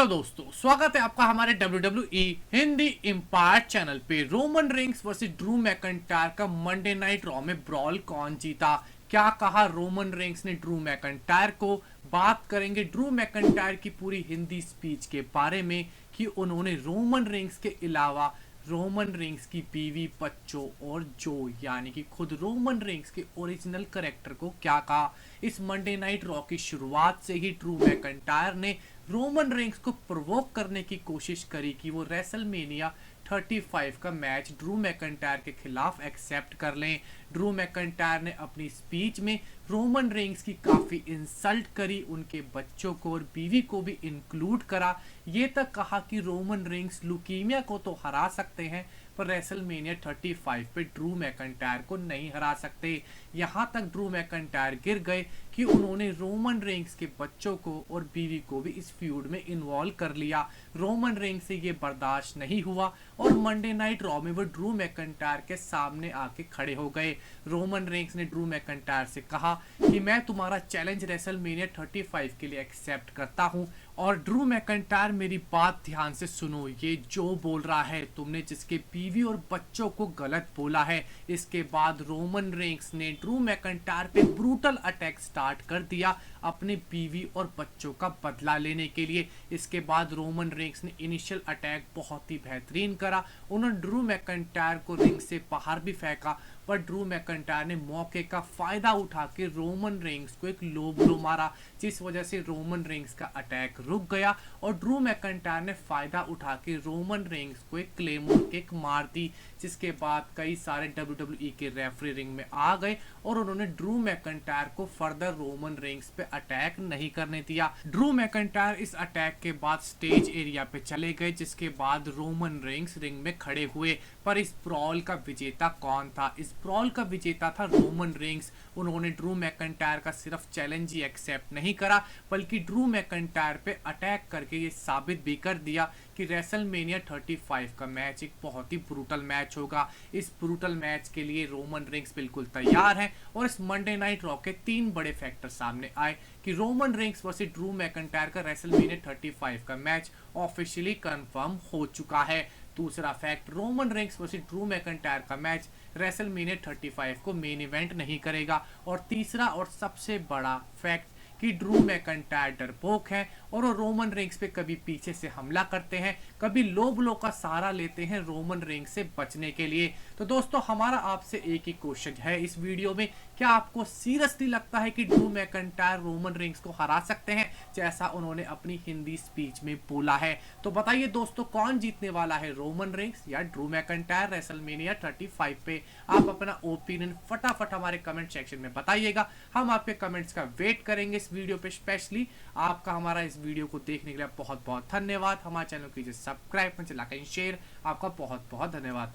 Hello दोस्तों, स्वागत है आपका हमारे WWE हिंदी इम्पैक्ट चैनल पे। Roman Reigns versus Drew McIntyre का मंडे नाइट रॉ में ब्रॉल कौन जीता, क्या कहा रोमन रेंग्स ने ड्रू मैकइंटायर को। बात करेंगे ड्रू मैकइंटायर की पूरी हिंदी स्पीच के बारे में कि उन्होंने रोमन रेंग्स के अलावा रोमन रेंग्स की बीवी, बच्चों और जो यानी कि खुद रोमन रेंग्स के ओरिजिनल कैरेक्टर को क्या कहा। इस मंडे नाइट रॉ की शुरुआत से ही ड्रू मैकइंटायर ने रोमन रेंग्स को प्रोवोक करने की कोशिश करी कि वो रेसलमेनिया 35 का मैच ड्रू मैकइंटायर के खिलाफ एक्सेप्ट कर लें। ड्रू मैकइंटायर ने अपनी स्पीच में रोमन रेंग्स की काफ़ी इंसल्ट करी, उनके बच्चों को और बीवी को भी इंक्लूड करा। ये तक कहा कि रोमन रेंग्स लुकीमिया को तो हरा सकते हैं पर रेसलमेनिया 35 पे ड्रू मैकइंटायर को नहीं हरा सकते। यहाँ तक ड्रू मैकइंटायर गिर गए कि उन्होंने रोमन रेंग्स के बच्चों को और बीवी को भी इस फ्यूड में इन्वॉल्व कर लिया। रोमन रेंग्स से ये बर्दाश्त नहीं हुआ और मंडे नाइट रॉ में वो ड्रू मैकइंटायर के सामने आके खड़े हो गए। रोमन रेंग्स ने ड्रू मैकइंटायर से कहा कि मैं तुम्हारा चैलेंज रेसलमेनिया 35 के लिए एक्सेप्ट करता हूँ। और ड्रू मैकइंटायर मेरी बात ध्यान से सुनो, ये जो बोल रहा है तुमने जिसके बीवी और बच्चों को गलत बोला है। इसके बाद रोमन रेंग्स ने ड्रू मैकइंटायर पे ब्रूटल अटैक स्टार्ट कर दिया अपनी बीवी और बच्चों का बदला लेने के लिए। इसके बाद रोमन रेंग्स ने इनिशियल अटैक बहुत ही बेहतरीन करा, उन्होंने ड्रू मैकइंटायर को रिंग से बाहर भी फेंका पर ड्रू मैकइंटायर ने मौके का फायदा उठा के रोमन रेंग्स को एक लो ब्लो मारा, जिस वजह से रोमन रेंग्स का अटैक रुक गया और ड्रू मैकइंटायर ने फायदा उठा के रोमन रेंग्स को एक क्लेमोर किक मार दी। जिसके बाद कई सारे WWE के रेफरी रिंग में आ गए और उन्होंने ड्रू मैकइंटायर को फर्दर रोमन रेंग्स पे अटैक नहीं करने दिया। ड्रू मैकइंटायर इस अटैक के बाद स्टेज एरिया पे चले गए, जिसके बाद रोमन रेंग्स रिंग में खड़े हुए। पर इस ब्रॉल का विजेता कौन था? इस ब्रॉल का विजेता था रोमन रेंग्स। उन्होंने ड्रू मैकइंटायर का सिर्फ चैलेंज ही एक्सेप्ट नहीं करा बल्कि ड्रू मैकइंटायर पे अटैक करके ये साबित भी कर दिया कि रेसलमेनिया 35 का मैच एक बहुत ही ब्रूटल मैच होगा। इस ब्रूटल मैच के लिए रोमन रेंग्स बिल्कुल तैयार हैं और इस मंडे नाइट रॉ के 3 बड़े फैक्टर सामने आए कि Roman Reigns versus Drew McIntyre का रेसलमेनिया 35 का मैच ऑफिशियली कंफर्म हो चुका है। दूसरा fact, Roman Reigns versus Drew McIntyre का मैच रेसलमेनिया 35 को मेन इवेंट नहीं करेगा। और तीसरा और सबसे बड़ा फैक्ट कि ड्रू मैकइंटायर डरपोक है और वो रोमन रेंग्स पे कभी पीछे से हमला करते हैं, कभी लो ब्लो का सहारा लेते हैं रोमन रेंग्स से बचने के लिए। तो दोस्तों, हमारा आपसे एक ही क्वेश्चन है इस वीडियो में, क्या आपको सीरियसली लगता है कि ड्रू मैकइंटायर रोमन रेंग्स को हरा सकते हैं जैसा उन्होंने अपनी हिंदी स्पीच में बोला है? तो बताइए दोस्तों, कौन जीतने वाला है, रोमन रेंग्स या ड्रू मैकइंटायर रेसलमेनिया 35 पे? आप अपना ओपिनियन फटाफट हमारे कमेंट सेक्शन में बताइएगा, हम आपके कमेंट्स का वेट करेंगे इस वीडियो पे। स्पेशली आपका हमारा इस वीडियो को देखने के लिए बहुत बहुत धन्यवाद। हमारे चैनल को कीजिए सब्सक्राइब, लाइक एंड शेयर। आपका बहुत बहुत धन्यवाद।